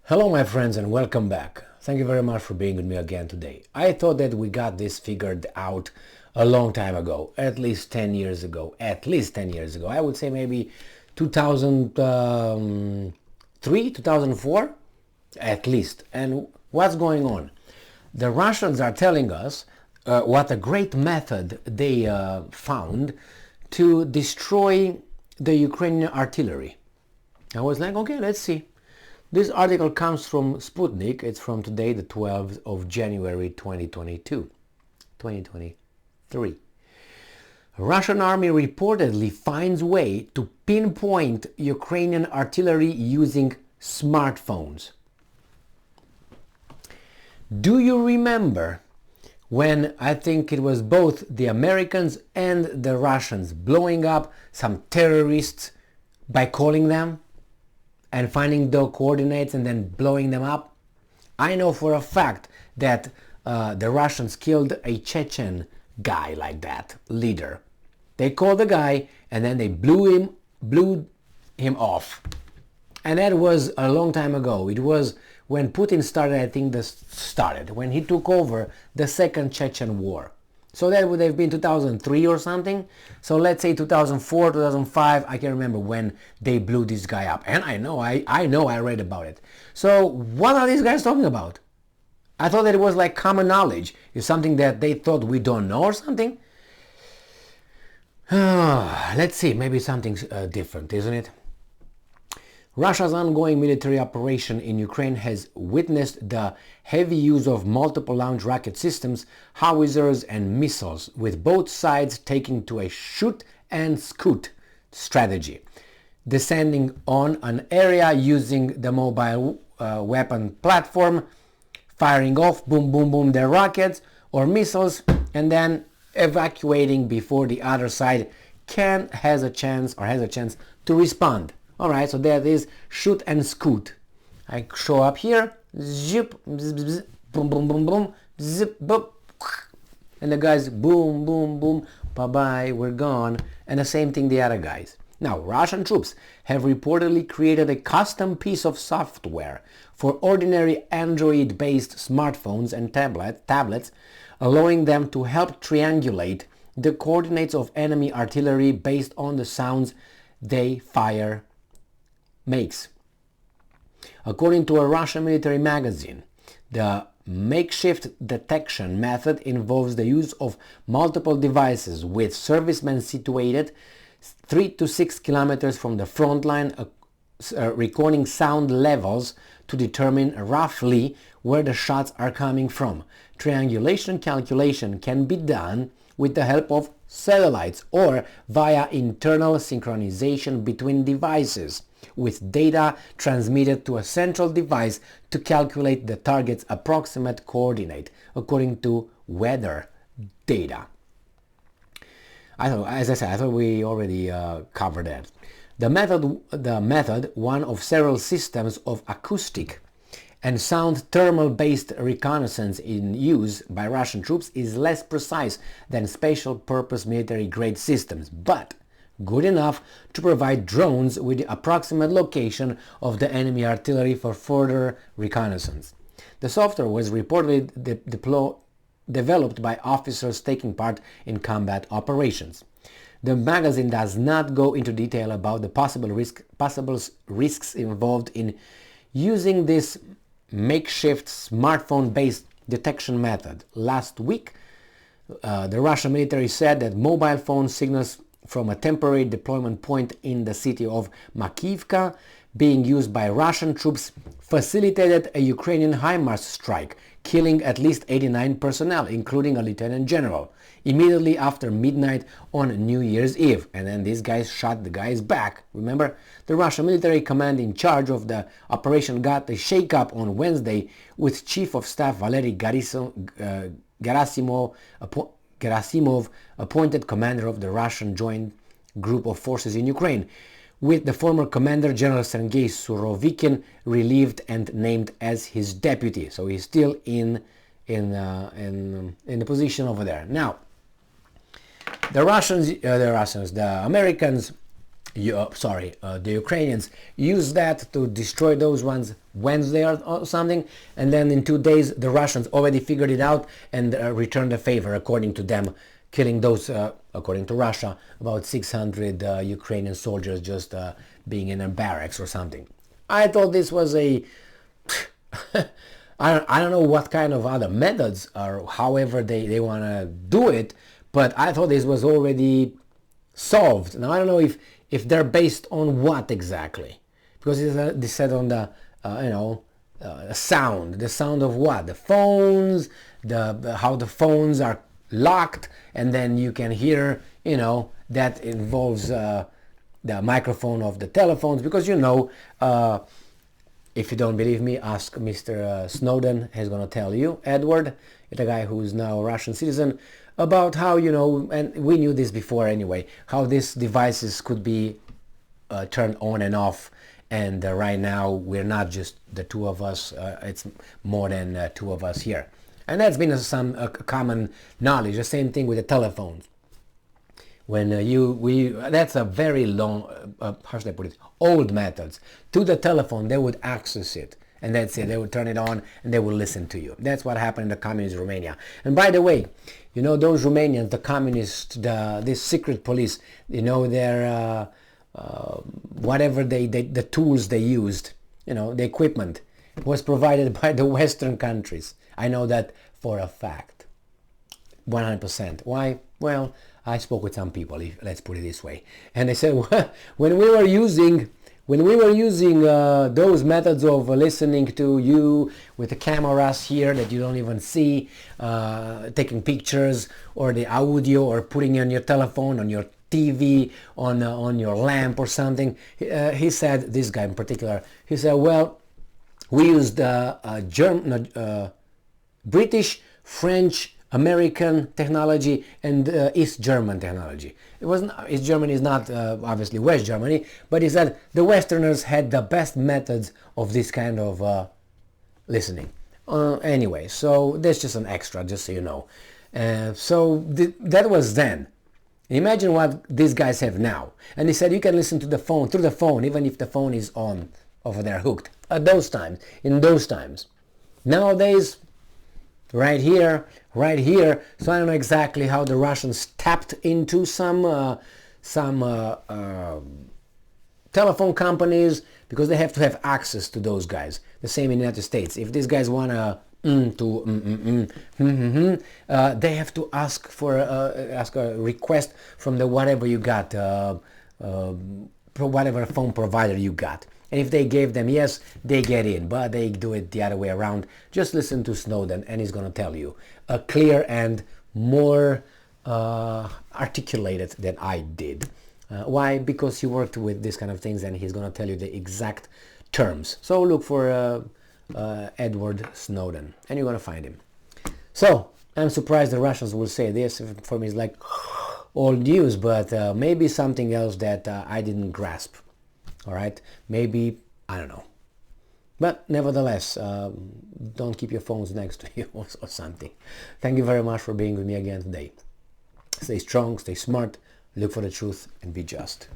Hello my friends and welcome back. Thank you very much for being with me again today. I thought that we got this figured out a long time ago, at least 10 years ago, I would say maybe 2003, 2004, at least. And what's going on? The Russians are telling us what a great method they found to destroy the Ukrainian artillery. I was like, okay, let's see. This article comes from Sputnik. It's from today, the 12th of January 2023. Russian army reportedly finds way to pinpoint Ukrainian artillery using smartphones. Do you remember when I think it was both the Americans and the Russians blowing up some terrorists by calling them and finding the coordinates and then blowing them up? I know for a fact that the Russians killed a Chechen guy like that, leader. They called the guy and then they blew him off. And that was a long time ago. It was when Putin started, I think when he took over the second Chechen war. So that would have been 2003 or something. So let's say 2004, 2005, I can remember when they blew this guy up. And I know I read about it. So what are these guys talking about? I thought that it was like common knowledge. It's something that they thought we don't know or something. Let's see, maybe something's different, isn't it? Russia's ongoing military operation in Ukraine has witnessed the heavy use of multiple launch rocket systems, howitzers and missiles, with both sides taking to a shoot and scoot strategy, descending on an area using the mobile weapon platform, firing off boom boom boom their rockets or missiles, and then evacuating before the other side has a chance to respond. Alright, so that is shoot and scoot. I show up here, zip, bzz, bzz, boom, boom, boom, boom, zip, boop, and the guys boom, boom, boom, bye-bye, we're gone. And the same thing the other guys. Now, Russian troops have reportedly created a custom piece of software for ordinary Android-based smartphones and tablets, allowing them to help triangulate the coordinates of enemy artillery based on the sounds they fire makes. According to a Russian military magazine, the makeshift detection method involves the use of multiple devices with servicemen situated 3 to 6 kilometers from the front line, recording sound levels to determine roughly where the shots are coming from. Triangulation calculation can be done with the help of satellites or via internal synchronization between devices, with data transmitted to a central device to calculate the target's approximate coordinate according to weather data. I thought we already covered that. The method, one of several systems of acoustic and sound thermal-based reconnaissance in use by Russian troops, is less precise than special-purpose military-grade systems, but good enough to provide drones with the approximate location of the enemy artillery for further reconnaissance. The software was reportedly developed by officers taking part in combat operations. The magazine does not go into detail about the possible risks involved in using this makeshift smartphone-based detection method. Last week, the Russian military said that mobile phone signals from a temporary deployment point in the city of Makivka being used by Russian troops facilitated a Ukrainian HIMARS strike, killing at least 89 personnel, including a lieutenant general, immediately after midnight on New Year's Eve. And then these guys shot the guys back. Remember, the Russian military command in charge of the operation got a shake-up on Wednesday, with Chief of Staff Valery Gerasimov appointed commander of the Russian Joint Group of Forces in Ukraine, with the former commander, General Sergei Surovikin, relieved and named as his deputy. So he's still in the position over there. Now, the Americans the Ukrainians use that to destroy those ones Wednesday or something, and then in 2 days the Russians already figured it out and returned the favor, according to them, killing those, according to Russia, about 600 Ukrainian soldiers just being in a barracks or something. I thought this was a I don't know what kind of other methods or however they want to do it, but I thought this was already solved. Now I don't know if they're based on what exactly, because they said on the the sound of what, the phones, how the phones are locked, and then you can hear, that involves the microphone of the telephones, because if you don't believe me, ask Mr. Snowden. He's going to tell you, Edward, the guy who's now a Russian citizen, about how, and we knew this before anyway, how these devices could be turned on and off. And right now, we're not just the two of us, it's more than two of us here. And that's been some common knowledge. The same thing with the telephones. When that's a very long, how should I put it, old methods. To the telephone, they would access it, and that's it. They would turn it on, and they would listen to you. That's what happened in the communist Romania. And by the way, those Romanians, the communists, this secret police, their whatever the tools they used, the equipment was provided by the Western countries. I know that for a fact, 100%. Why? Well, I spoke with some people, let's put it this way, and they said, well, when we were using those methods of listening to you with the cameras here that you don't even see, taking pictures, or the audio, or putting it on your telephone, on your TV, on your lamp or something, he said, this guy in particular, he said, well, we used British, French, American technology, and East German technology. East Germany is not obviously West Germany, but he said the Westerners had the best methods of this kind of listening. Anyway, so that's just an extra, just so you know. That was then. Imagine what these guys have now. And he said you can listen to the phone, through the phone, even if the phone is on, over there, hooked. At those times, in those times. Nowadays, right here. So I don't know exactly how the Russians tapped into some telephone companies, because they have to have access to those guys. The same in the United States. If these guys want they have to ask for a request from the whatever you got, whatever phone provider you got. And if they gave them yes, they get in, but they do it the other way around. Just listen to Snowden, and he's going to tell you a clear and more articulated than I did. Why? Because he worked with these kind of things, and he's going to tell you the exact terms. So look for Edward Snowden, and you're going to find him. So I'm surprised the Russians will say this. For me, it's like old news, but maybe something else that I didn't grasp. All right, maybe, I don't know. But nevertheless, don't keep your phones next to you or something. Thank you very much for being with me again today. Stay strong, stay smart, look for the truth, and be just.